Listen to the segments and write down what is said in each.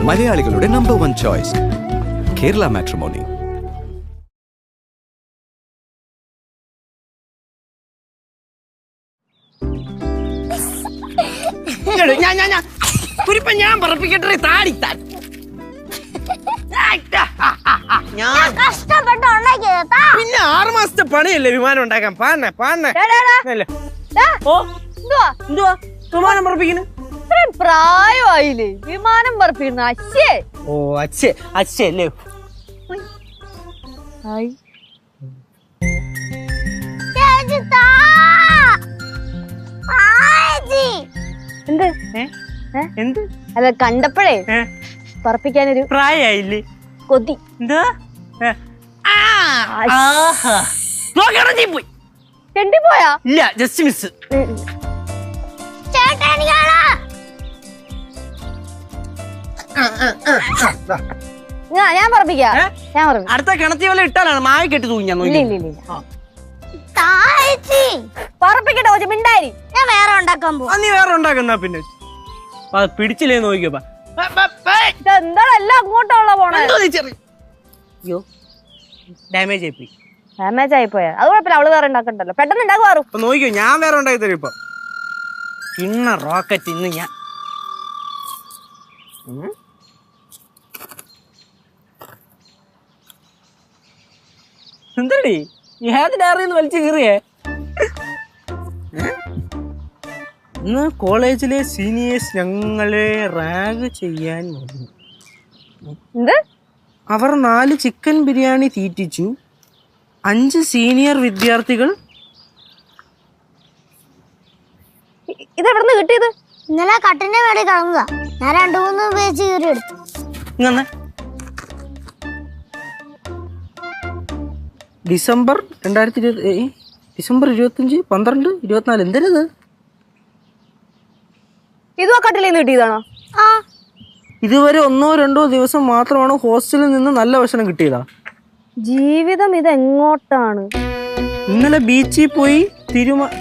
മലയാളികളുടെ number 1 choice Kerala matrimony. ഞാൻ പറപ്പിക്കട്ടെ താടി പിന്നെ 6 മാസത്തെ പണിയല്ലേ വിമാനം ഉണ്ടാക്കാൻ. വിമാനം പറപ്പിക്കുന്നു പ്രായമായില്ലേ വിമാനം പറപ്പിക്കുന്നു. അച്ഛേ ഓ അച്ഛല്ലേ എന്ത് എന്ത് അല്ല കണ്ടപ്പോഴേ പറപ്പിക്കാനൊരു പ്രായമായില്ലേ കൊതി. എന്താ പോയി ചെണ്ടിപ്പോയാ ഇല്ല ജസ്റ്റ് മിസ്. ഞാൻ പറപ്പിക്കാം. ഞാൻ അടുത്ത കിണത്തി പോലെ ഇട്ടാലാണ് മായ കെട്ടി തൂങ്ങി. പറപ്പിക്കട്ടെ കൊച്ചു മിണ്ടായി. ഞാൻ വേറെ ഉണ്ടാക്കാൻ പോകും. നീ വേറെ ഉണ്ടാക്കുന്ന പിന്നെ പിടിച്ചില്ലേ നോക്കിയപ്പോ എന്താണ് എല്ലാം അങ്ങോട്ടുള്ള പോണേ. അയ്യോ ഡാമേജ് ആയിപ്പോയി. ഡാമേജ് ആയിപ്പോയാ അത് കുഴപ്പമില്ല. അവള് വേറെ ഉണ്ടാക്കണ്ടല്ലോ. പെട്ടെന്ന് ഉണ്ടാക്കുവാറു. നോക്കിയോ ഞാൻ വേറെ ഉണ്ടാക്കി തരും. ഇപ്പൊ ഇന്ന റോക്കറ്റ് ഇന്ന് ഞാൻ എന്തടി ഏത് ഡയറിന്ന് വലിച്ചു കീറിയേ? ഇന്ന് കോളേജിലെ സീനിയേഴ്സ് ഞങ്ങളെ റാഗ് ചെയ്യാൻ വന്നു. അവർ 4 ചിക്കൻ ബിരിയാണി തീറ്റിച്ചു. 5 സീനിയർ വിദ്യാർത്ഥികൾ. ഇതെവിടുന്ന് കിട്ടിയത്? ഇന്നലെ കട്ടിന്റെ മേളിൽ കളഞ്ഞതാ. ഞാൻ 2-3 പേജ് കീറി എടുത്തു. December 2020 December 25, 12, 24 എന്തരത്? ഇതും ആ കട്ടിലേന്ന് കിട്ടിയതാണോ? ഇതുവരെ 1-2 ദിവസം മാത്രമാണ് ഹോസ്റ്റലിൽ നിന്ന് നല്ല ഭക്ഷണം കിട്ടിയതാ. ജീവിതം ഇതെങ്ങോട്ടാണ്? ഇന്നലെ ബീച്ചിൽ പോയി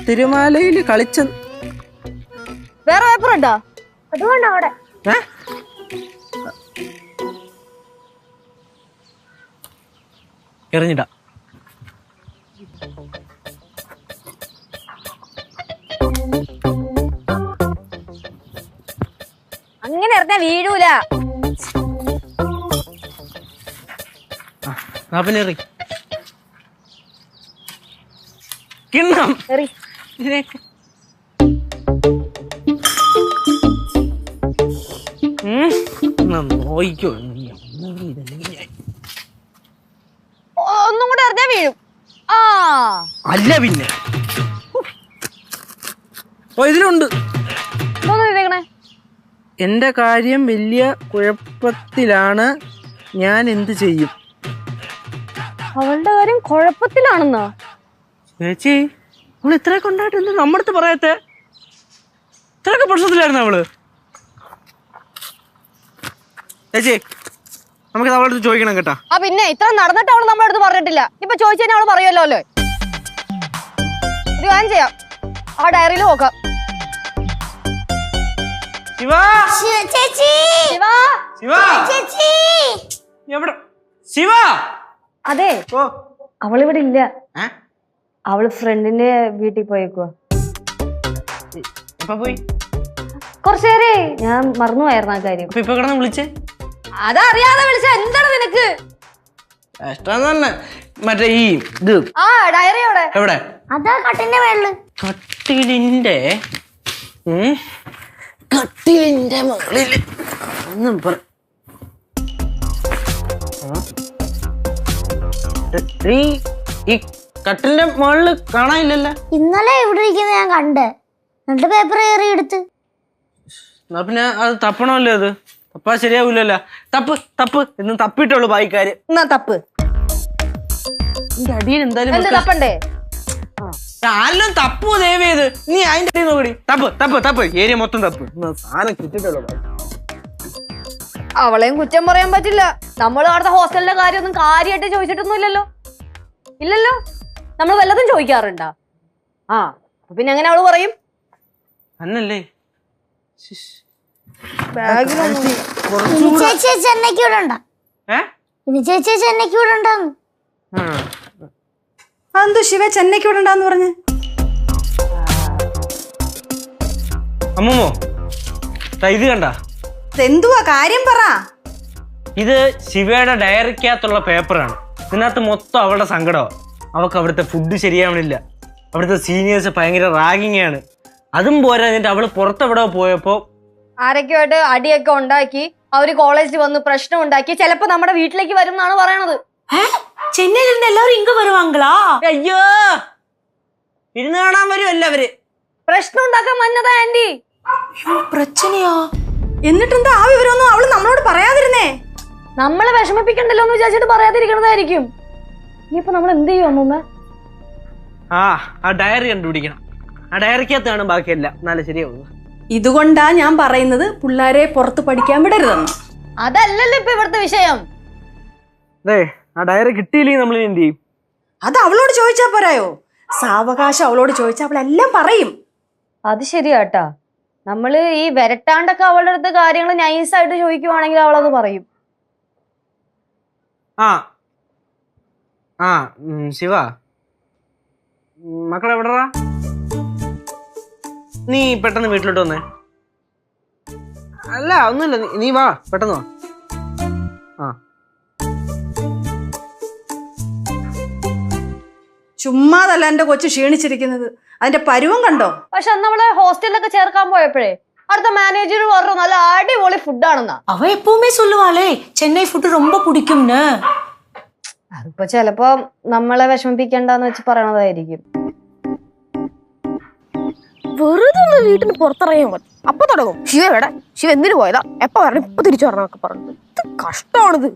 തിരുമാലയിൽ കളിച്ച. വേറെ പേപ്പർ ഉണ്ടോ? അതുകൊണ്ട് അവിടെ എറിഞ്ഞിട്ട അങ്ങനെ എറിഞ്ഞാ വീഴൂല. പിന്നെ എറി കിണ്ണം എറി. നോയിക്കോ ഒന്നും കൂടെ എറിഞ്ഞാ വീഴും. അല്ല പിന്നെ ഇതിലുണ്ട്. എന്റെ കാര്യം വലിയ കുഴപ്പത്തിലാണ്. ഞാൻ എന്ത് ചെയ്യും? അവളുടെ കാര്യം കുഴപ്പത്തിലാണെന്നോ? ചേച്ചി അവള് ഇത്രയൊക്കെ ഉണ്ടായിട്ട് എന്ത് നമ്മടുത്ത് പറയത്തെ? ഇത്രയൊക്കെ പ്രശ്നത്തിലായിരുന്നു അവള്. ചേച്ചി നമുക്ക് അവളടുത്ത് ചോദിക്കണം കേട്ടാ. പിന്നെ ഇത്ര നടന്നിട്ട് അവള് നമ്മുടെ അടുത്ത് പറഞ്ഞിട്ടില്ല. ഇപ്പൊ ചോദിച്ചു കഴിഞ്ഞാൽ അവള് പറയുമല്ലോ അല്ലേ? ഇത് ഞാൻ ചെയ്യാം. ആ ഡയറിയിൽ നോക്കാം. അതെ അവളിവിടെ ഇല്ല. അവള് ഫ്രണ്ടിന്റെ വീട്ടിൽ പോയേക്കുവാ. കുറച്ചേരെ ഞാൻ മറന്നുപോയായിരുന്നു ആ കാര്യം. ഇപ്പൊ കിടന്ന് വിളിച്ചേ? അതറിയാതെ വിളിച്ച എന്താണ് നിനക്ക്? മറ്റേ ഈ ഇത് ഡയറി എവിടെ? അതാ കട്ടിന്റെ മേളില്. കട്ടിലിന്റെ മുകളില് ഒന്നും ഈ കട്ടിലിന്റെ മുകളില് കാണാനില്ലല്ലോ. ഇന്നലെ ഇവിടെ ഇരിക്കുന്ന ഞാൻ കണ്ട്. 2 പേപ്പർ കയറി എടുത്ത്. എന്നാ പിന്നെ അത് തപ്പണമല്ലോ. അത് തപ്പാ ശരിയാവൂലല്ലോ. തപ്പ് എന്നും തപ്പിട്ടുള്ളൂ ബായിക്കാര്. എന്നാ തപ്പ്. അടിയിൽ എന്തായാലും തപ്പണ്ടേ? ആരെല്ലാം തപ്പു ദയവേത്. നീ അതിന്റെ അടിയിൽ നോക്കടി. തപ്പ് ഏരിയ മൊത്തം തപ്പ്. സാധനം കിട്ടിട്ടുള്ളൂ. അവളെയും കുറ്റം പറയാൻ പറ്റില്ല. നമ്മൾ അവിടുത്തെ ഹോസ്റ്റലിന്റെ കാര്യമൊന്നും കാര്യമായിട്ട് ചോദിച്ചിട്ടൊന്നും ഇല്ലല്ലോ. നമ്മൾ വല്ലതും ചോദിക്കാറുണ്ടാ? പിന്നെ എങ്ങനെ അവള് പറയും? അന്നല്ലേ ബാഗിലൊന്നും ചേച്ചി ചെന്നൈക്ക് വിടണ്ട. ഇനി ചേച്ചി ചെന്നൈക്ക് വിടണ്ടെന്ന്. അതെന്തോ ശിവ ചെന്നൈക്ക് വിടണ്ടെന്ന് പറഞ്ഞ്? അമ്മൂമ്മോ ഇത് കണ്ട, എന്തുവാ കാര്യം പറ. ഇത് ശിവയുടെ ഡയറിക്കകത്തുള്ള പേപ്പറാണ്. ഇതിനകത്ത് മൊത്തം അവളുടെ സങ്കടമാണ്. അവൾക്ക് അവിടുത്തെ ഫുഡ് ശരിയാവണില്ല, അവിടുത്തെ സീനിയേഴ്സ് ഭയങ്കര റാഗിങ് ആണ്. അതും പോരാ, എന്നിട്ട് അവള് പുറത്തെവിടെ പോയപ്പോ ആരൊക്കെയായിട്ട് അടിയൊക്കെ ഉണ്ടാക്കി, അവര് കോളേജിൽ വന്ന് പ്രശ്നം ഉണ്ടാക്കി, ചിലപ്പോ നമ്മുടെ വീട്ടിലേക്ക് വരും എന്നാണ് പറയണത്. ചെന്നൈയിൽ നിന്ന് എല്ലാവരും ഇങ്ങ വരുവാങ്കളാ? അയ്യോ, ഇരുന്ന് കാണാൻ വരും എല്ലാവര്. പ്രശ്നം ഉണ്ടാക്കാൻ വന്നതാ ആന്റി. പ്രശ്നയാ? എന്നിട്ടെന്താ ആ വിവരമൊന്നും അവള് നമ്മളോട് പറയാതിരുന്നേ? നമ്മളെ വിഷമിപ്പിക്കണ്ടല്ലോ എന്ന് വിചാരിച്ചിട്ട് പറയാതിരിക്കണതായിരിക്കും. ഇനിയിപ്പോ നമ്മൾ എന്ത് ചെയ്യും അമ്മൂമ്മ? ആ ഡയറി കണ്ടുപിടിക്കണം. ആ ഡയറിക്കകത്താണ് ബാക്കിയെല്ലാം. എന്നാലും ശരിയാവുന്നു. ഇതുകൊണ്ടാ ഞാൻ പറയുന്നത് പിള്ളേരെ പുറത്ത് പഠിക്കാൻ വിടരുതെന്ന്. അതല്ലല്ലോ ഇപ്പൊ ഇവിടുത്തെ വിഷയം. അതെ, ആ ഡയറി കിട്ടിയില്ലെങ്കിൽ നമ്മൾ എന്ത് ചെയ്യും? അത് അവളോട് ചോദിച്ചാ പോരായോ? സാവകാശം അവളോട് ചോദിച്ചാൽ അവളെല്ലാം പറയും. അത് ശരിയാട്ടാ. നമ്മള് ഈ വരട്ടാണ്ടൊക്കെ അവളുടെ അടുത്ത് കാര്യങ്ങൾ നൈസായിട്ട് ചോദിക്കുവാണെങ്കിൽ അവളത് പറയും. ശിവ, മക്കളെവിടാ? നീ പെട്ടെന്ന് വീട്ടിലോട്ട് വന്നേ. അല്ല ഒന്നുമില്ല, നീ വാ, പെട്ടെന്ന് വാ. ചുമ്മാതല്ല എന്റെ കൊച്ചു ക്ഷീണിച്ചിരിക്കുന്നത്, അതിന്റെ പരുവം കണ്ടോ? പക്ഷെ അന്ന് അവളെ ഹോസ്റ്റലിലൊക്കെ ചേർക്കാൻ പോയപ്പോഴേ അടുത്ത മാനേജർ പറഞ്ഞു നല്ല അടിപൊളി ഫുഡാണെന്നാ. അവ എപ്പോഴുമേ சொல்லுவாளே ചെന്നൈ ഫുഡ് ரொம்ப പിടിക്കുംന്ന്. അതിപ്പോ ചിലപ്പോ നമ്മളെ വിഷമിപ്പിക്കണ്ടെന്ന് വെച്ച് പറയണതായിരിക്കും. വെറുതെ ഒന്ന് വീട്ടിന് പുറത്തിറങ്ങിയാൽ മതി, അപ്പൊ തുടങ്ങും ശിവ എവിടെ, ശിവ എന്തിനു പോയതാ, എപ്പ പറഞ്ഞു, ഇപ്പൊ തിരിച്ചു പറഞ്ഞൊക്കെ പറഞ്ഞു. കഷ്ടമാണിത്.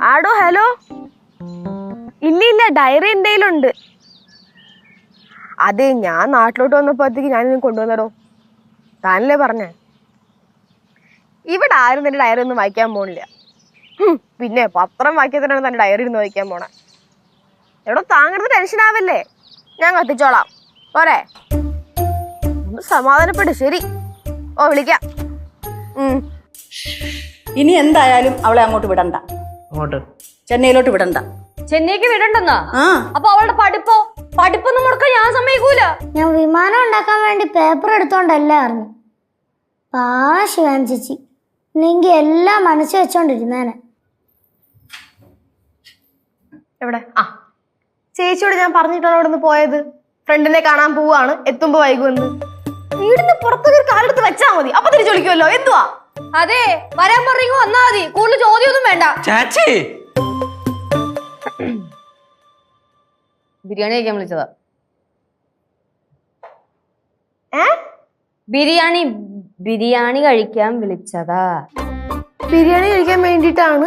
ആടോ ഹലോ, ഇല്ല ഡയറി എന്തെങ്കിലുണ്ട്. അതെ, ഞാൻ നാട്ടിലോട്ട് വന്നപ്പോഴത്തേക്ക് ഞാനിത് കൊണ്ടുവന്നടോ. താനല്ലേ പറഞ്ഞേ. ഇവിടെ ആരും തന്നെ ഡയറി ഒന്നും വായിക്കാൻ പോണില്ല. പിന്നെ പത്രം വായിക്കാത്തന്നെ തന്നെ ഡയറി ഇരുന്ന് വായിക്കാൻ പോണേ. എവിടെ താങ്കളുടെ ടെൻഷൻ ആവല്ലേ, ഞാൻ കത്തിച്ചോളാം പോരെ. ഒന്ന് സമാധാനപ്പെട്ട്. ശരി, ഓ വിളിക്കാം. ഇനി എന്തായാലും അവളെ അങ്ങോട്ട് വിടണ്ട, ചെന്നൈയിലോട്ട് വിടണ്ട. ചെന്നൈക്ക് വിടണ്ടെന്നാ? അപ്പൊ അവളുടെ പഠിപ്പൊന്നും മുടക്കാൻ ഞാൻ സമ്മതിക്കൂല. ഞാൻ വിമാനം ഉണ്ടാക്കാൻ വേണ്ടി പേപ്പർ എടുത്തോണ്ടല്ല അറിഞ്ഞു. ശിവാൻ ചേച്ചി ഇല്ലെങ്കിൽ എല്ലാം മനസ്സിൽ വെച്ചോണ്ടിരുന്നേനെ. എവിടെ? ചേച്ചിയോട് ഞാൻ പറഞ്ഞിട്ടാണ് അവിടെ നിന്ന് പോയത്. ഫ്രണ്ടിനെ കാണാൻ പോവാണ്, എത്തുമ്പോ വൈകുമെന്ന്. വീടിന് പുറത്തൊരു കാലെടുത്ത് വെച്ചാ മതി, അപ്പൊ തിരിച്ചു വിളിക്കുമല്ലോ. എന്തുവാ? അതെ, വരാൻ പറഞ്ഞെങ്കിൽ വന്നാ മതി, കൂടുതൽ ചോദ്യമൊന്നും വേണ്ട. ചാച്ചി, ബിരിയാണി കഴിക്കാൻ വിളിച്ചതാ. ബിരിയാണി കഴിക്കാൻ വിളിച്ചതാ. ബിരിയാണി കഴിക്കാൻ വേണ്ടിയിട്ടാണ്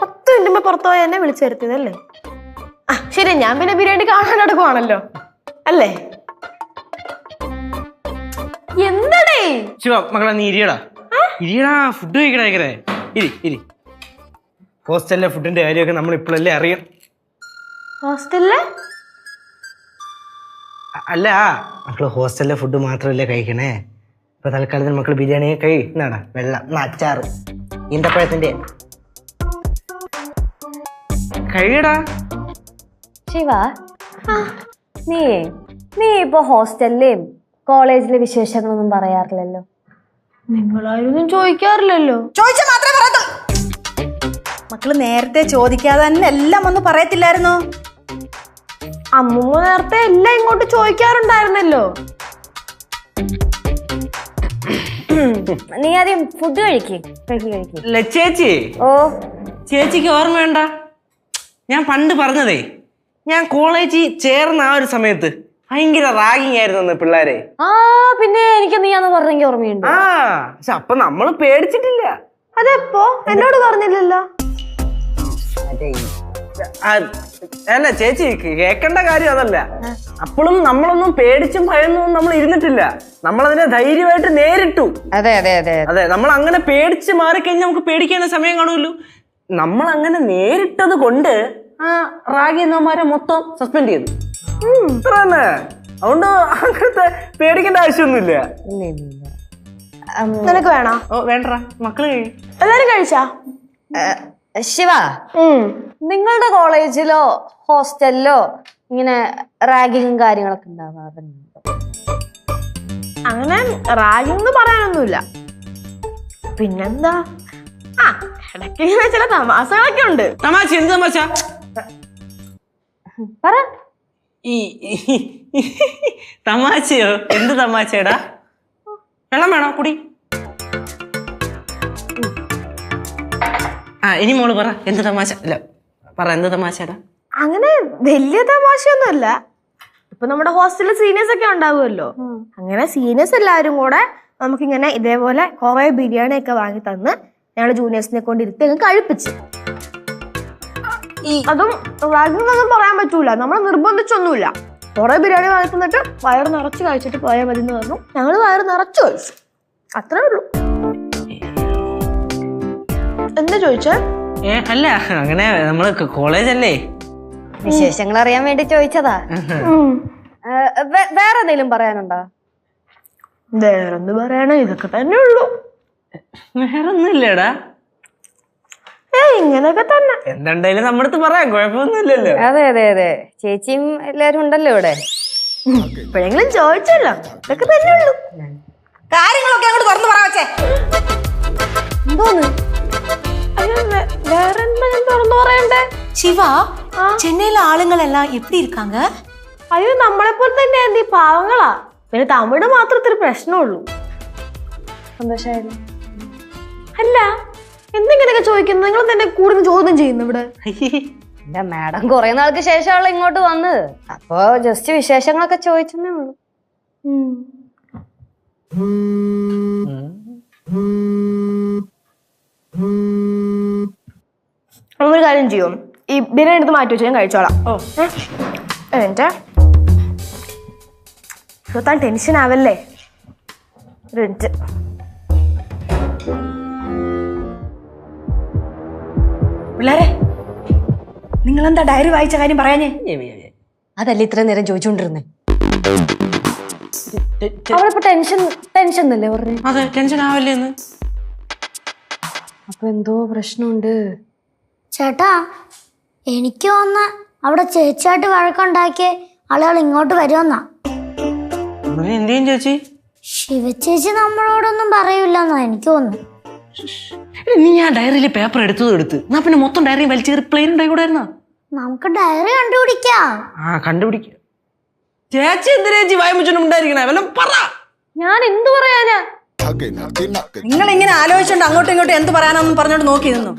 10 മിനിറ്റ് പുറത്തു പോയി എന്നെ വിളിച്ചു വരുത്തിയതല്ലേ? ശരി, ഞാൻ പിന്നെ ബിരിയാണി കാണാൻ എടുക്കുവാണല്ലോ അല്ലേ? എന്തടേ ശിവ മക്കളെ, നീ ഇരിയടാ, ഫുഡ് കഴിക്കണേ. ഇരി. ഹോസ്റ്റലിലെ ഫുഡിന്റെ കാര്യമൊക്കെ നമ്മൾ ഇപ്പോഴല്ലേ അറിയാം. ഹോസ്റ്റലിലെ അല്ല, മക്കള് ഹോസ്റ്റലിലെ ഫുഡ് മാത്രമല്ലേ കഴിക്കണേ. ഇപ്പൊ തൽക്കാലത്തിന് മക്കള് ബിരിയാണി കഴിക്കണടാ. വെള്ളം, അച്ചാറ്, ഈന്തപ്പഴത്തിന്റെ കഴിയടാ. ശിവ, നീ ഇപ്പൊ ഹോസ്റ്റലിലെയും കോളേജിലെ വിശേഷങ്ങളൊന്നും പറയാറില്ലല്ലോ. നിങ്ങളായിരുന്നു ചോദിക്കാറില്ലല്ലോ. ചോദിച്ചാ മാത്രമേ പറയത്തുള്ളൂ. മക്കള് നേരത്തെ ചോദിക്കാതെ തന്നെ എല്ലാം ഒന്ന് പറയത്തില്ലായിരുന്നോ? അമ്മൂമ്മ നേരത്തെ എല്ലാം ഇങ്ങോട്ട് ചോദിക്കാറുണ്ടായിരുന്നല്ലോ. നീ ആദ്യം ഫുഡ് കഴിക്ക്. ചേച്ചി, ചേച്ചിക്ക് ഓർമ്മ വേണ്ട, ഞാൻ പണ്ട് പറഞ്ഞതേ, ഞാൻ കോളേജിൽ ചേർന്ന ആ ഒരു സമയത്ത് ഭയങ്കര റാഗിങ് ആയിരുന്നു പിള്ളേരെ. പിന്നെ എനിക്ക് നീ അന്ന് പറഞ്ഞെങ്കിൽ ഓർമ്മയുണ്ട്. പക്ഷെ അപ്പൊ നമ്മള് പേടിച്ചിട്ടില്ല. അതെപ്പോ എന്നോട് പറഞ്ഞില്ലല്ലോ. അല്ല ചേച്ചി, കേൾക്കേണ്ട കാര്യം അതല്ല. അപ്പോഴും നമ്മളൊന്നും പേടിച്ചും ഭയന്നൊന്നും നമ്മൾ ഇരുന്നിട്ടില്ല. നമ്മളതിനെ ധൈര്യമായിട്ട് നേരിട്ടു. അതെ, നമ്മൾ അങ്ങനെ പേടിച്ച് മാറിക്കഴിഞ്ഞാൽ നമുക്ക് പേടിക്കേണ്ട സമയം കാണുമല്ലോ. നമ്മൾ അങ്ങനെ നേരിട്ടത് കൊണ്ട് ആ റാഗി എന്നമാരെ മൊത്തം സസ്പെൻഡ് ചെയ്തു. അതുകൊണ്ട് അങ്ങനത്തെ പേടിക്കേണ്ട ആവശ്യമൊന്നുമില്ല. നിനക്ക് വേണോ? ഓ വേണ്ട, മക്കള് കഴിയും. എല്ലാരും കഴിച്ചാ? ശിവ, നിങ്ങളുടെ കോളേജിലോ ഹോസ്റ്റലിലോ ഇങ്ങനെ റാഗിങ്ങും കാര്യങ്ങളൊക്കെ ഉണ്ടാവാറുണ്ട്? അങ്ങനെ റാഗിങ് എന്ന് പറയാനൊന്നുമില്ല. പിന്നെന്താ, ആ ഇടയ്ക്ക് ഇങ്ങനെ ചില തമാശകളൊക്കെ ഉണ്ട്. തമാശ? എന്ത് തമാശ? പറ. ഈ തമാശയോ? എന്ത് തമാശടാ? വെള്ളം വേണോ? കുടി. ഇനി മോള് പറ, എന്ത് തമാശ? അല്ല പറ, എന്ത് തമാശടാ? അങ്ങനെ വലിയ തമാശയൊന്നുമല്ല. ഇപ്പൊ നമ്മുടെ ഹോസ്റ്റലിൽ സീനിയേഴ്സ് ഒക്കെ ഉണ്ടാവുമല്ലോ, അങ്ങനെ സീനിയേഴ്സ് എല്ലാവരും കൂടെ നമുക്കിങ്ങനെ ഇതേപോലെ കുറെ ബിരിയാണി ഒക്കെ വാങ്ങി തന്ന് ഞങ്ങള് ജൂനിയേഴ്സിനെ കൊണ്ട് ഇരുത്തി അങ്ങ് കഴിപ്പിച്ച്. അതും റാഗിങ്ങൊന്നും പറയാൻ പറ്റൂല, നമ്മളെ നിർബന്ധിച്ചൊന്നുമില്ല. കുറെ ബിരിയാണി വാങ്ങി തന്നിട്ട് വയറ് നിറച്ച് കഴിച്ചിട്ട് പോയാൽ മതി എന്ന് പറഞ്ഞു. ഞങ്ങള് വയറ് നിറച്ചു കഴിച്ചു, അത്രേ ഉള്ളൂ. എന്താ ചോദിച്ചേ? അല്ല, അങ്ങനെ നമ്മള് കോളേജല്ലേ, വിശേഷങ്ങൾ അറിയാൻ വേണ്ടി ചോദിച്ചതാ. വേറെ എന്തെങ്കിലും പറയാനുണ്ടോ? വേറെന്ത് പറയാനാ, ഇതൊക്കെ തന്നെ ഉള്ളൂ. വേറൊന്നുമില്ലടാ, ഇങ്ങനെയൊക്കെ തന്നെ. എന്തുണ്ടായാലും നമ്മുടെ അടുത്ത് പറയാം, കുഴപ്പമൊന്നുമില്ലല്ലോ. അതെ അതെ അതെ, ചേച്ചിയും എല്ലാരും ഉണ്ടല്ലോ ഇവിടെ. ഇപ്പോഴെങ്കിലും ചോദിച്ചല്ലോ, ഇതൊക്കെ തന്നെ ഉള്ളൂ. കാര്യങ്ങളൊക്കെ അങ്ങോട്ട് തുറന്നു പറ വെച്ചേ. എന്തോന്ന്? വേറെ എന്തെങ്കിലും തുറന്നു പറയണ്ടേ? சிவா, சென்னையில ஆளுங்கள் எல்லாம் எப்படி இருக்காங்க? അയ്യോ, നമ്മളെപ്പോലെ തന്നെ ഈ പാവങ്ങളാ. പിന്നെ തമിഴ് മാത്രം ഇത്തിരി പ്രശ്നമുള്ളൂ. സന്തോഷായിരുന്നു. അല്ല, എന്തെങ്കിലൊക്കെ ചോദിക്കുന്നു, നിങ്ങൾ തന്നെ കൂടുതൽ ചോദ്യം ചെയ്യുന്നു ഇവിടെ. എന്റെ മാഡം കുറെ നാൾക്ക് ശേഷമുള്ള ഇങ്ങോട്ട് വന്നത്, അപ്പൊ ജസ്റ്റ് വിശേഷങ്ങളൊക്കെ ചോദിച്ചെന്നേ ഉള്ളൂ. ഒരു കാര്യം ചെയ്യും, ഈ ബിരിയാണി എടുത്ത് മാറ്റി വെച്ച് ഞാൻ കഴിച്ചോളാം. എന്നിട്ട് താൻ ടെൻഷൻ ആവല്ലേ. ഒരു മിനിറ്റ്. പിള്ളേരെ, നിങ്ങളെന്താ ഡയറി വായിച്ച കാര്യം പറയാഞ്ഞേ? അതല്ലേ ഇത്രയും നേരം ചോദിച്ചോണ്ടിരുന്നേ. അവളിപ്പോ ടെൻഷൻ എന്നല്ലേ പറഞ്ഞു? അതെ, ടെൻഷൻ ആവല്ലേ. അപ്പൊ എന്തോ പ്രശ്നമുണ്ട്. ചേട്ടാ, എനിക്ക് തോന്നുന്ന അവിടെ ചേച്ചിയായിട്ട് വഴക്കുണ്ടാക്കിയ ആളുകൾ ഇങ്ങോട്ട് വരുമെന്നാ. എന്തെയും ചേച്ചി? ശിവചേച്ചി നമ്മളോടൊന്നും പറയൂലെന്നാ എനിക്ക് തോന്നുന്നു. നീ ആ ഡയറിയിലെ പേപ്പർ എടുത്ത് എന്നാ പിന്നെ മൊത്തം ഡയറി വലിച്ചേറി പ്ലെയിൻ ഉണ്ടായിക്കൂടായിരുന്നോ? നമുക്ക് ഡയറി കണ്ടുപിടിക്കാം. കണ്ടുപിടിക്കാം. ചേച്ചി എന്തിനാ ചേച്ചി വായ്മച്ചോണ്ടുണ്ടായിരിക്കണേ? വല്ലതും പറ. ഞാൻ എന്തു പറയാനാ? നിങ്ങൾ ഇങ്ങനെ ആലോചിച്ചോണ്ട് അങ്ങോട്ടും ഇങ്ങോട്ടും എന്ത് പറയാനാന്നും പറഞ്ഞോണ്ട് നോക്കി നിന്നു.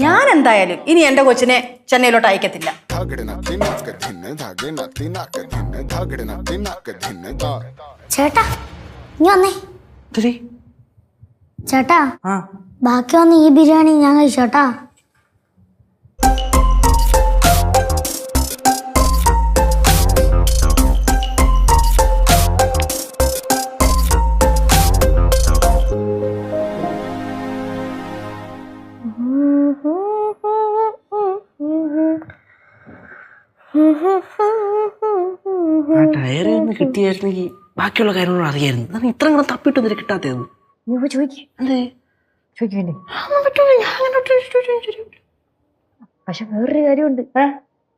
ഞാൻ എന്തായാലും ഇനി എന്റെ കൊച്ചിനെ ചെന്നൈയിലോട്ട് അയക്കത്തില്ല. ചേട്ടാ, ഇനി വന്നേ. ചേട്ടാ, ബാക്കി വന്ന് ഈ ബിരിയാണി ഞാൻ കഴിച്ചോട്ടാ. ആ ഡയറി ഒന്ന് കിട്ടിയായിരുന്നെങ്കിൽ ബാക്കിയുള്ള കാര്യങ്ങളും അറിയായിരുന്നു. ഇത്ര കൂടെ തപ്പിട്ട് ഇതിൽ കിട്ടാത്തത്. പക്ഷെ വേറൊരു കാര്യമുണ്ട്.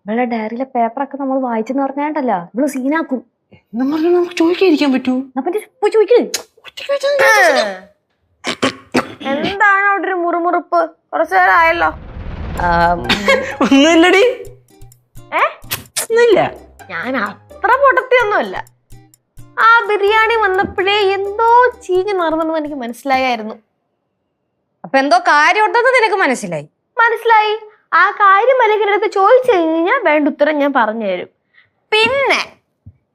ഇവളുടെ ഡയറിയിലെ പേപ്പറൊക്കെ നമ്മൾ വായിച്ചെന്ന് പറഞ്ഞാണ്ടല്ല ഇവള് സീനാക്കും. നമുക്ക് ചോദിക്കാതിരിക്കാൻ പറ്റൂ? എന്താണ് അവിടെ ഒരു മുറുമുറുപ്പ്? കുറച്ചു നേരം ആയല്ലോ. ഒന്നുമില്ലടി. ഒന്നുമില്ല. ഞാൻ അത്ര പൊട്ടത്തിയൊന്നുമല്ല. ആ ബിരിയാണി വന്നപ്പോഴേ എന്തോ ചീഞ്ഞ് മറന്നെന്ന് എനിക്ക് മനസ്സിലായായിരുന്നു. അപ്പൊ എന്തോ കാര്യമുണ്ടെന്ന് നിനക്ക് മനസ്സിലായി? മനസ്സിലായി. ആ കാര്യം അല്ലെങ്കിൽ അടുത്ത് ചോദിച്ചു കഴിഞ്ഞാൽ വേണ്ട ഉത്തരം ഞാൻ പറഞ്ഞു തരും. പിന്നെ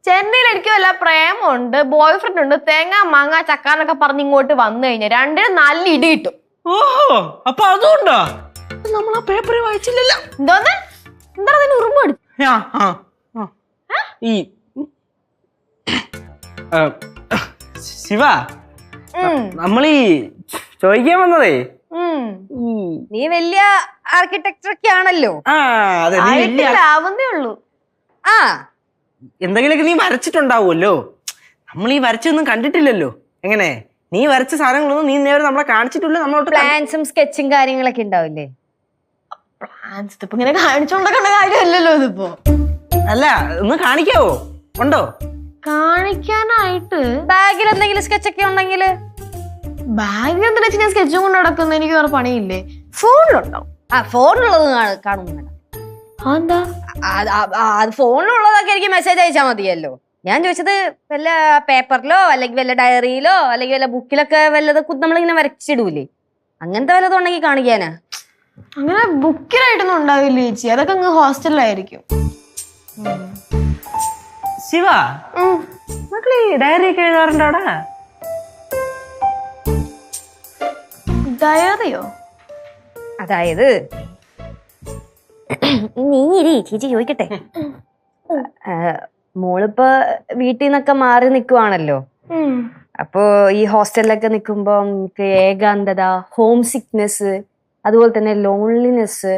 ചെന്നൈയിൽ എനിക്ക് വല്ല പ്രേമുണ്ട്, ബോയ് ഫ്രണ്ട് ഉണ്ട്, തേങ്ങ മാങ്ങ ചക്കാന്നൊക്കെ പറഞ്ഞ് ഇങ്ങോട്ട് വന്നു കഴിഞ്ഞാൽ രണ്ടിനും നല്ല ഇടി കിട്ടും. ഓഹോ, അപ്പൊ അതുകൊണ്ടോ നമ്മൾ ആ പേപ്പർ വായിച്ചില്ലല്ലോ? എന്തോന്ന്? എന്താ അതിന് ഉറുമ്പ് എടുത്തു? ഈ ശിവ, നമ്മളീ ചോദിക്കാൻ വന്നതേ, നീ വലിയ ആർക്കിടെക്ചർ ഒക്കെ ആണല്ലോ. ആവുന്നേ ഉള്ളൂ. എന്തെങ്കിലുമൊക്കെ നീ വരച്ചിട്ടുണ്ടാവുമല്ലോ. നമ്മൾ ഈ വരച്ചൊന്നും കണ്ടിട്ടില്ലല്ലോ. എങ്ങനെ നീ വരച്ച സാധനങ്ങളൊന്നും നീ നേരെ നമ്മളെ കാണിച്ചിട്ടില്ല. നമ്മളോട്ട് പ്ലാൻസും സ്കെച്ചും കാര്യങ്ങളൊക്കെ ഉണ്ടാവില്ലേ? പ്ലാൻസ് ഇപ്പൊ ഇങ്ങനെ കാണിച്ചോണ്ടൊക്കെയുള്ള കാര്യമല്ലല്ലോ ഇതിപ്പോ. അല്ല ഒന്ന് കാണിക്കാവോ? ഉണ്ടോ കാണിക്കാനായിട്ട്? ബാഗിൽ എന്തെങ്കിലും സ്കെച്ചൊക്കെ ഉണ്ടെങ്കിൽ ബാഗിൽ എന്താ വെച്ചാൽ ഞാൻ സ്കെച്ചും കൊണ്ട് നടക്കുന്ന എനിക്ക് വേറെ പണിയില്ലേ? ഫോണിലുണ്ടാവും. ഫോണിലുള്ളത് കാണുന്നുണ്ട്. അതെന്താ? അത് ഫോണിലുള്ളതൊക്കെ എനിക്ക് മെസ്സേജ് അയച്ചാൽ മതിയല്ലോ. ഞാൻ ചോദിച്ചത് വല്ല പേപ്പറിലോ അല്ലെങ്കിൽ വല്ല ഡയറിയിലോ അല്ലെങ്കിൽ വല്ല ബുക്കിലൊക്കെ വല്ലത് നമ്മളിങ്ങനെ വരച്ചിടൂലേ, അങ്ങനത്തെ വല്ലതും ഉണ്ടെങ്കിൽ കാണിക്കാനാ. അങ്ങനെ ബുക്കിലായിട്ടൊന്നും ഉണ്ടാവില്ല ചേച്ചി, അതൊക്കെ അങ്ങ് ഹോസ്റ്റലിലായിരിക്കും. ശിവ, മക്കളീ ഡയറി ഒക്കെ എഴുതാറുണ്ടോടാ? ഡയറിയോ? അതായത് നീ ചേച്ചി ചോദിക്കട്ടെ, മോളിപ്പോ വീട്ടിൽ നിന്നൊക്കെ മാറി നിക്കുവാണല്ലോ. അപ്പോ ഈ ഹോസ്റ്റലിലൊക്കെ നിക്കുമ്പോ നമുക്ക് ഏകാന്തത, ഹോം സിക്നെസ്, അതുപോലെ തന്നെ ലോൺലിനെസ്,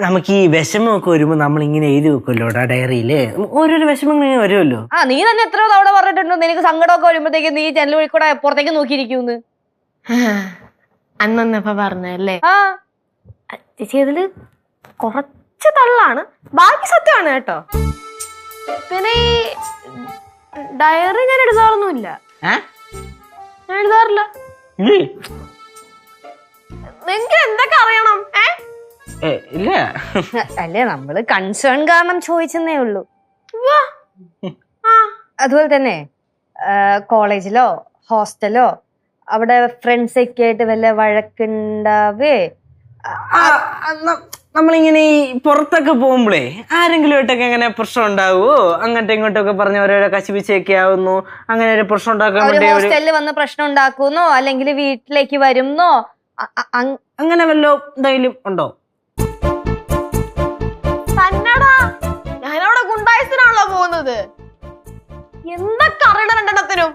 നമുക്ക് ഈ വിഷമമൊക്കെ വരുമ്പോ നമ്മൾ ഇങ്ങനെ എഴുതി വെക്കുമല്ലോടാ ഡയറിയില്. ഓരോരോ വിഷമങ്ങൾ ഇങ്ങനെ വരുമല്ലോ. നീ തന്നെ എത്ര തവണ പറഞ്ഞിട്ടുണ്ടോ നിനക്ക് സങ്കടമൊക്കെ വരുമ്പോഴത്തേക്ക് നീ ജനൽ വഴി കൂടെ പുറത്തേക്ക് നോക്കിയിരിക്കൂന്ന്? അന്നപ്പ പറഞ്ഞല്ലേ ചേച്ചി, അതില് കുറച്ച് തള്ളാണ്, ബാക്കി സത്യമാണ് കേട്ടോ. പിന്നെ ഈ ഡയറി ഞാൻ എഴുതാറൊന്നുമില്ല. ഞാൻ എഴുതാറില്ല. നിങ്ങക്ക് എന്തൊക്കെ അറിയണം? ഇല്ല അല്ലേ, നമ്മള് കൺസേൺ കാരണം ചോദിച്ചെന്നേ ഉള്ളൂ. അതുപോലെ തന്നെ കോളേജിലോ ഹോസ്റ്റലോ അവിടെ ഫ്രണ്ട്സ് ഒക്കെ ആയിട്ട് വല്ല വഴക്കുണ്ടാവേ? നമ്മളിങ്ങനെ ഈ പുറത്തൊക്കെ പോകുമ്പോഴേ ആരെങ്കിലും ആയിട്ടൊക്കെ എങ്ങനെ പ്രശ്നം ഉണ്ടാവുമോ? അങ്ങോട്ടും ഇങ്ങോട്ടൊക്കെ പറഞ്ഞ ഓരോരോ കശിപിശയൊക്കെ ആവുന്നു, അങ്ങനെ ഒരു പ്രശ്നം ഉണ്ടാക്കാൻ വേണ്ടി ഹോസ്റ്റലിൽ വന്ന് പ്രശ്നം ഉണ്ടാക്കുന്നോ അല്ലെങ്കിൽ വീട്ടിലേക്ക് വരുന്നോ അങ്ങനെ വല്ലോ എന്തെങ്കിലും ഉണ്ടോ? തന്നടാ, ഞാനവിടെ ഗുണ്ടായസിനാണല്ലോ പോകുന്നത്. എന്തൊക്കെ അറിയണ രണ്ടെണ്ണത്തിനും?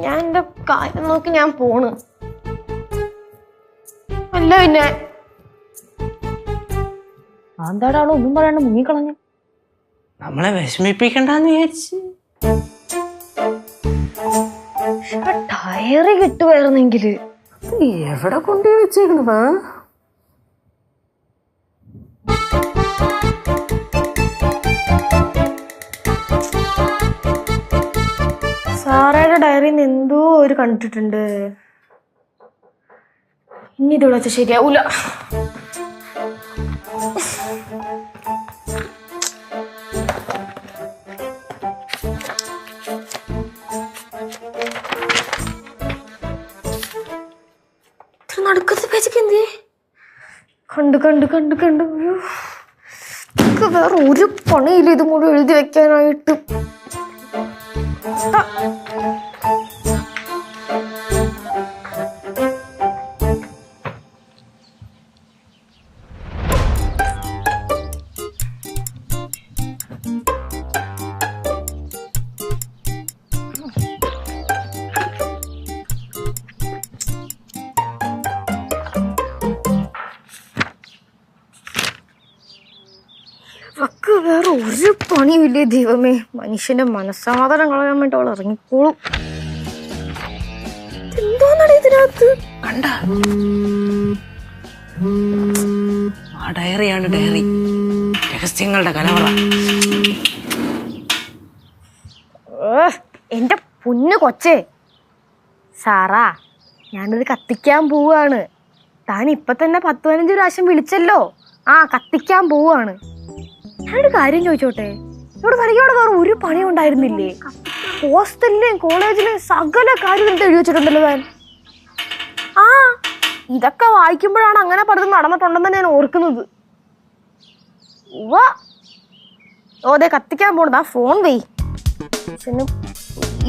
ഞാൻ എന്റെ കാര്യം നോക്കി ഞാൻ പോണ്. അല്ല പിന്നെ എന്താടാണോ ഒന്നും പറയാണ്ട് മുങ്ങിക്കളഞ്ഞു? നമ്മളെ വിഷമിപ്പിക്കണ്ടെന്ന് വിചാരിച്ചു. ഡയറി കിട്ടുവായിരുന്നെങ്കില്. എവിടെ കൊണ്ടുപോയി വെച്ചേക്കണതാ? സാറയുടെ ഡയറിന്ന് എന്തോ ഒരു കണ്ടിട്ടുണ്ട്. ഇനി ഇത് വിളിച്ച ശരിയാവൂല. നടക്കത്തെ പേജൊക്കെ എന്തേ? കണ്ടു കണ്ടു കണ്ടു കണ്ടു. വേറെ ഒരു പണിയില്ല ഇത് മുഴുവൻ എഴുതി വെക്കാനായിട്ട്. വേറെ ഒരു പണിയില്ലേ ദൈവമേ. മനുഷ്യന്റെ മനസ്സമാധാനം കളയാൻ വേണ്ടി അവൾ ഇറങ്ങിക്കോളും. എന്തോന്നാണ് ഇതിനകത്ത്? കണ്ട ആ ഡയറിയാണ്, ഡയറി രഹസ്യങ്ങളുടെ കലവറ. എന്റെ പൊന്നു കൊച്ചേ, സാറാ ഞാനത് കത്തിക്കാൻ പോവാണ്. താൻ ഇപ്പൊ തന്നെ 10-15 പ്രാവശ്യം വിളിച്ചല്ലോ. കത്തിക്കാൻ പോവാണ്. ഞാനൊരു കാര്യം ചോദിച്ചോട്ടെ, ഇവിടെ തനിക്കവിടെ വേറെ ഒരു പണി ഉണ്ടായിരുന്നില്ലേ? ഹോസ്റ്റലിലെയും കോളേജിലെയും സകല കാര്യം എഴുതി വെച്ചിട്ടുണ്ടല്ലോ താൻ. ഇതൊക്കെ വായിക്കുമ്പോഴാണ് അങ്ങനെ പലതും നടന്നിട്ടുണ്ടെന്ന് ഞാൻ ഓർക്കുന്നത്. അതെ കത്തിക്കാൻ പോണത്. ഫോൺ വെയ്,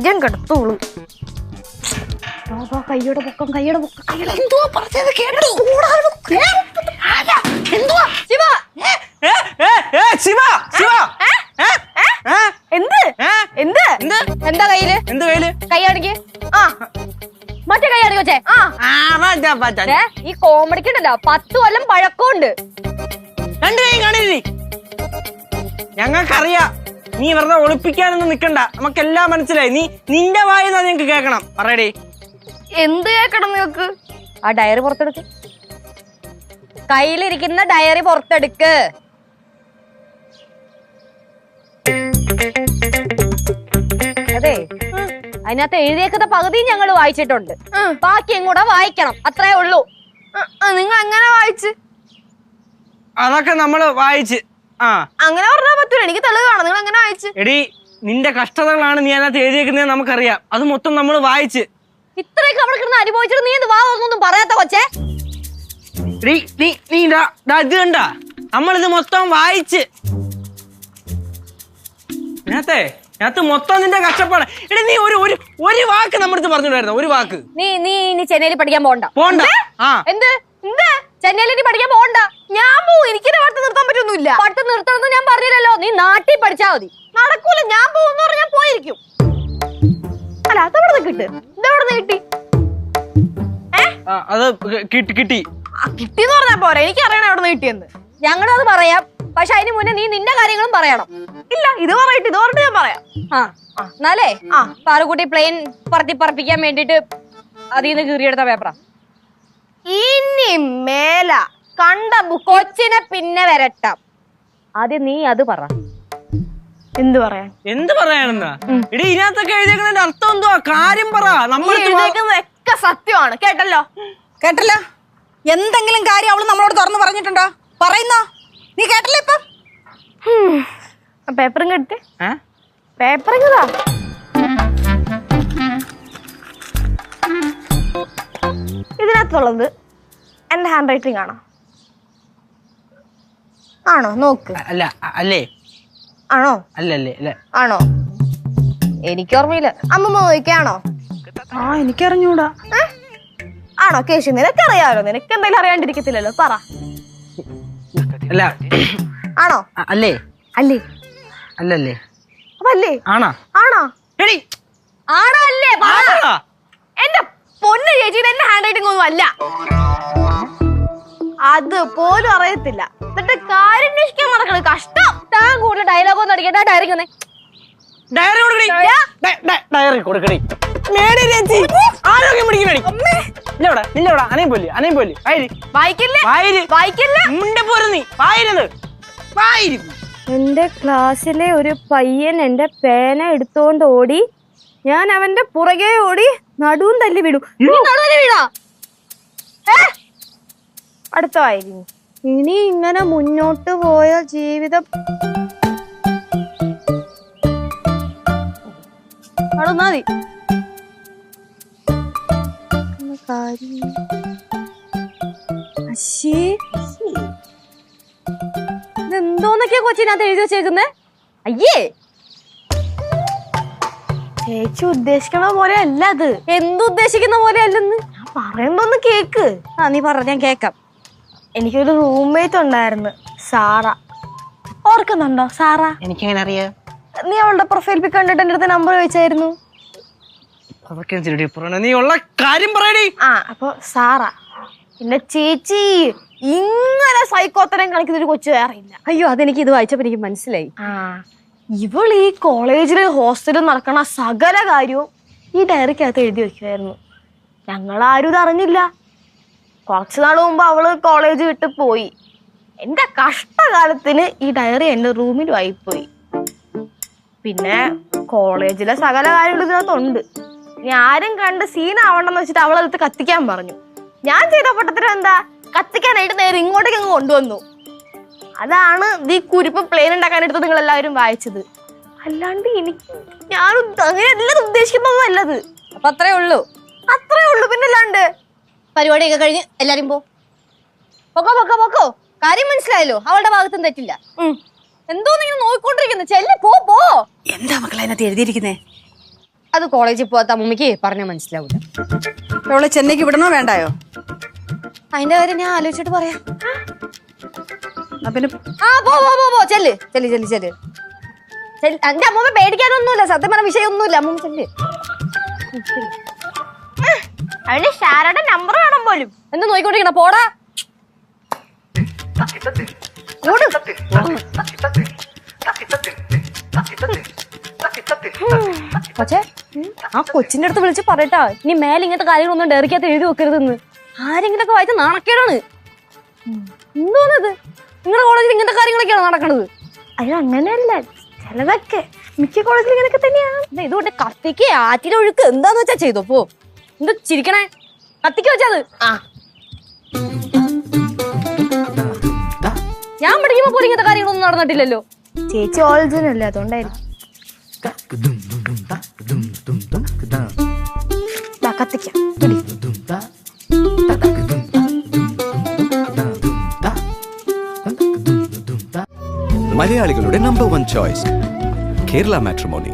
ഇരം കെടുത്തോളൂ. കയ്യുടെ പൊക്കം, കയ്യുടെ പൊക്കം, കയ്യുടെ എന്തുവാ പറഞ്ഞത് കേട്ടോ? എന്തുവാ ശിവ? എന്താ കയ്യില്? എന്ത് കയ്യില്? കൈ അടിക്ക്. മറ്റേ കൈ അടിക്ക് കൊച്ചേ. ഈ കോമഡിക്കുണ്ടല്ലോ 10 കൊല്ലം പഴക്കമുണ്ട്. രണ്ടു കൈ കാണില്ലേ? ഞങ്ങൾക്കറിയാം നീ വെറുതെ ഒളിപ്പിക്കാനൊന്നും നിക്കണ്ട, നമുക്കെല്ലാം മനസ്സിലായി. നീ നിന്റെ വായിന്നാ നിങ്ങക്ക് കേക്കണം. പറയടേ, എന്ത് കേക്കണം നിങ്ങൾക്ക്? ആ ഡയറി പുറത്തെടുക്ക്. കയ്യിലിരിക്കുന്ന ഡയറി പുറത്തെടുക്ക്. അതെ, അതിനകത്ത് എഴുതിയേക്കുന്ന പകുതിയും ഞങ്ങൾ വായിച്ചിട്ടുണ്ട്. ബാക്കിയും കൂടെ വായിക്കണം, അത്രേ ഉള്ളൂ. നിങ്ങൾ എങ്ങനെ വായിച്ച്? അതൊക്കെ നമ്മള് വായിച്ച്. അങ്ങനെ പറഞ്ഞാൽ പറ്റൂല, എനിക്ക് തെളിവ് കാണാം. നിങ്ങൾ എങ്ങനെ വായിച്ച്? എടി, നിന്റെ കഷ്ടതകളാണ് നീ അതിനകത്ത് എഴുതിയേക്കുന്നത് നമുക്കറിയാം. അത് മൊത്തം നമ്മൾ വായിച്ച്. ഇത്രയൊക്കെ അവിടെ കിടന്ന് അനുഭവിച്ചിട്ട് നീ എന്ത് വാതൊന്നും പറയാത്ത കൊച്ചേ? നീ ഇത് കണ്ട, നമ്മളിത് മൊത്തം വായിച്ച്. ഇതിനകത്ത് മൊത്തം നിന്റെ കഷ്ടപ്പാട്. എടി, നീ ഒരു വാക്ക് നമ്മുടെ പറഞ്ഞിട്ടുണ്ടായിരുന്നു. ഒരു വാക്ക്. നീ ഇനി ചെന്നൈയിൽ പഠിക്കാൻ പോണ്ട. എന്ത് ചെന്നൈയിൽ ഇനി പഠിക്കാൻ പോണ്ട? ഞാൻ പോവും, എനിക്ക് പട്ട് നിർത്താൻ പറ്റൊന്നുമില്ല. പട്ട് നിർത്തണമെന്ന് ഞാൻ പറഞ്ഞില്ലല്ലോ. നീ നാട്ടിൽ പഠിച്ചാ മതി. നടക്കൂല, ഞാൻ പോകുന്ന പറഞ്ഞാൽ ഞാൻ പോയിരിക്കും. അല്ല, അതെവിടെ കിട്ട്? ഇതെവിടെ കിട്ടി? അത് കിട്ടി. കിട്ടിന്ന് പറഞ്ഞാ പോരാ, എനിക്ക് അറിയണം എവിടെ നിന്ന് കിട്ടിയെന്ന്. ഞങ്ങളും അത് പറയാം, പക്ഷെ അതിന് മുന്നേ നീ നിന്റെ കാര്യങ്ങളും പറയണം. ഇല്ല, ഇത് പറഞ്ഞിട്ട് ഞാൻ പറയാം. എന്നാലേ പാറുകുട്ടി പ്ലെയിൻ പറപ്പിക്കാൻ വേണ്ടിട്ട് അതിൽ നിന്ന് കീറിയെടുത്ത പേപ്പറാ. ഇനി മേല കണ്ട കൊച്ചിനെ പിന്നെ വരട്ടാം. ആദ്യം നീ അത് പറ. എന്ത് പറയാനെന്നാ? എടി, ഇതിനകത്തൊക്കെ എഴുതിയേക്കുന്നതിന്റെ അർത്ഥം എന്തുവാ? കാര്യം പറ. നമ്മൾ എഴുതിയേക്കുന്നതൊക്കെ സത്യമാണ്. കേട്ടല്ലോ? എന്തെങ്കിലും കാര്യം അവള് നമ്മളോട് തുറന്നു പറഞ്ഞിട്ടുണ്ടോ? പറയുന്നോ? നീ കേട്ടല്ലോ ഇപ്പൊ? പേപ്പറും കെട്ട്. പേപ്പറും കെതാ. ഇതിനകത്തുള്ളത് എന്റെ ഹാൻഡ് റൈറ്റിംഗ് ആണോ? നോക്ക്. അല്ലേ? ആണോ? അല്ലേ? ആണോ? എനിക്ക് ഓർമ്മയില്ല. അമ്മമ്മ നോക്കിയാണോ? എനിക്കറിഞ്ഞൂടാ. ആണോ കേശു? നിനക്കറിയാലോ, നിനക്ക് എന്തായാലും അറിയാണ്ടിരിക്കത്തില്ലല്ലോ. പറ. അല്ല. ആണോ? അല്ലേ? അല്ലല്ലേ? അല്ലേ? ആണോ? എടി, ആണോ അല്ലേ? എന്റെ പൊന്ന് ചേച്ചി, എന്റെ ഹാൻഡ് റൈറ്റിംഗ് ഒന്നും അല്ല. അത് പോലും അറിയത്തില്ല. എന്നിട്ട് കാര്യം അന്വേഷിക്കാൻ നടക്കണത് കഷ്ടം. താൻ കൂടുതൽ ഡയലോഗ് ഒന്നും അടിക്കണ്ട. ഡയറി കൊടുക്കണേ. ആരോഗ്യം പിടിക്കണേ. അനയും പോലെ എന്റെ ക്ലാസ്സിലെ ഒരു പയ്യൻ എന്റെ പേന എടുത്തോണ്ട് ഓടി. ഞാൻ അവന്റെ പുറകെ ഓടി നടുവും തല്ലി വിടും. അടുത്തതായിരുന്നു. ഇനി ഇങ്ങനെ മുന്നോട്ട് പോയ ജീവിതം മതി. ഇതെന്തോന്നൊക്കെയാ കൊച്ചിനകത്ത് എഴുതി വെച്ചേക്കുന്നേ? അയ്യേ, ചേച്ചി ഉദ്ദേശിക്കണ പോലെ അല്ല അത്. എന്തുദ്ദേശിക്കുന്ന പോലെ അല്ലെന്ന് ഞാൻ പറയുന്നൊന്ന് കേക്ക്. നീ പറ, ഞാൻ കേക്കാം. എനിക്കൊരു റൂംമേറ്റ് ഉണ്ടായിരുന്നു, സാറ. ഓർക്കുന്നുണ്ടോ സാറ? എനിക്കെങ്ങനെ അറിയാം? നീ അവളുടെ പ്രൊഫൈൽ പിക്ക് കണ്ടിട്ട് എന്റെ അടുത്ത് നമ്പർ ചോദിച്ചായിരുന്നു. നീ ഉള്ള കാര്യം പറയടി. അപ്പൊ സാറ പിന്നെ ചേച്ചി ഇങ്ങനെ സൈക്കോത്തരം കാണിക്കുന്ന ഒരു കൊച്ചു വേറെ ഇല്ല. അയ്യോ, അതെനിക്ക് ഇത് വായിച്ചപ്പോ എനിക്ക് മനസ്സിലായി. ഇവൾ ഈ കോളേജില് ഹോസ്റ്റലിൽ നടക്കണ സകല കാര്യവും ഈ ഡയറിക്കകത്ത് എഴുതി വെക്കുമായിരുന്നു. ഞങ്ങളാരും ഇത് അറിഞ്ഞില്ല. കുറച്ചു നാൾ മുമ്പ് അവള് കോളേജ് വിട്ട് പോയി. എന്റെ കഷ്ടകാലത്തിന് ഈ ഡയറി എന്റെ റൂമിലും ആയിപ്പോയി. പിന്നെ കോളേജിലെ സകല കാര്യങ്ങളും ഇതിനകത്തുണ്ട്. ഇനി ആരും കണ്ട് സീനാവണ്ടെന്ന് വെച്ചിട്ട് അവളെടുത്ത് കത്തിക്കാൻ പറഞ്ഞു. ഞാൻ ചെയ്ത പൊട്ടത്തിനും എന്താ, കത്തിക്കാനായിട്ട് നേരെ ഇങ്ങോട്ടേക്ക് അങ്ങ് കൊണ്ടുവന്നു. അതാണ് ഈ കുരിപ്പ് പ്ലെയിൻ ഉണ്ടാക്കാനെടുത്ത് നിങ്ങൾ എല്ലാവരും വായിച്ചത്. അല്ലാണ്ട് ഞാൻ അങ്ങനെ എല്ലാതും ഉദ്ദേശിക്കുന്നതും അല്ലത്. അപ്പൊ അത്രേ ഉള്ളൂ. പിന്നെ അല്ലാണ്ട് പരിപാടിയൊക്കെ കഴിഞ്ഞ് എല്ലാരും പൊക്കോ. കാര്യം മനസ്സിലായല്ലോ, അവളുടെ ഭാഗത്തും തെറ്റില്ല. എന്തോ നിങ്ങൾ നോക്കിക്കൊണ്ടിരിക്കുന്നു? ചെല്ല്, പോ. എന്താ മക്കളെ അതിനകത്ത് എഴുതിയിരിക്കുന്നേ? അത് കോളേജിൽ പോകാത്ത അമ്മൂമ്മക്ക് പറഞ്ഞാൽ മനസ്സിലാവില്ല. അവളെ ചെന്നൈക്ക് വിടണോ വേണ്ടായോ? അതിന്റെ കാര്യം ഞാൻ ആലോചിച്ചിട്ട് പറയാം. പിന്നെ പോ. ചെല്ല്. എന്റെ അമ്മൂമ്മ പേടിക്കാനൊന്നുമില്ല, സത്യം പറഞ്ഞ വിഷയമൊന്നുമില്ല. അമ്മൂമ്മ ചെല്ല്. അവന്റെ ഷാരയുടെ നമ്പർ വേണം പോലും. എന്താ നോക്കിക്കൊണ്ടിരിക്കണ? പോടാ. പക്ഷേ ആ കൊച്ചിന്റെ അടുത്ത് വിളിച്ച് പറയട്ടാ ഇനി മേലെ ഇങ്ങനത്തെ കാര്യങ്ങളൊന്നും ഡയറിക്കകത്ത് എഴുതി വെക്കരുതെന്ന്. ആരെങ്കിലും ഒക്കെ വായിച്ച നാണക്കേടാണ്. എന്തോന്നത് നിങ്ങളുടെ കോളേജിൽ ഇങ്ങനത്തെ കാര്യങ്ങളൊക്കെയാണ് നടക്കണത്? അയ്യോ അങ്ങനെയല്ല, ചിലതൊക്കെ മിക്ക കോളേജിൽ ഇങ്ങനെയൊക്കെ തന്നെയാണ്. ഇതുകൊണ്ട് കത്തിക്ക് ആറ്റിലൊഴുക്ക് എന്താന്ന് വെച്ചാ ചെയ്തോ. പോ, എന്ത് ചിരിക്കണേ? കത്തിക്ക് വെച്ചത്. ഞാൻ പഠിക്കുമ്പോ പോലും ഇങ്ങനത്തെ കാര്യങ്ങളൊന്നും നടന്നിട്ടില്ലല്ലോ. ചേച്ചി ഓൾജിനല്ലേ, അതുകൊണ്ടായിരിക്കും. കത്തിക്കാം. മലയാളികളുടെ നമ്പർ 1 ചോയ്സ് കേരള മാട്രിമോണി.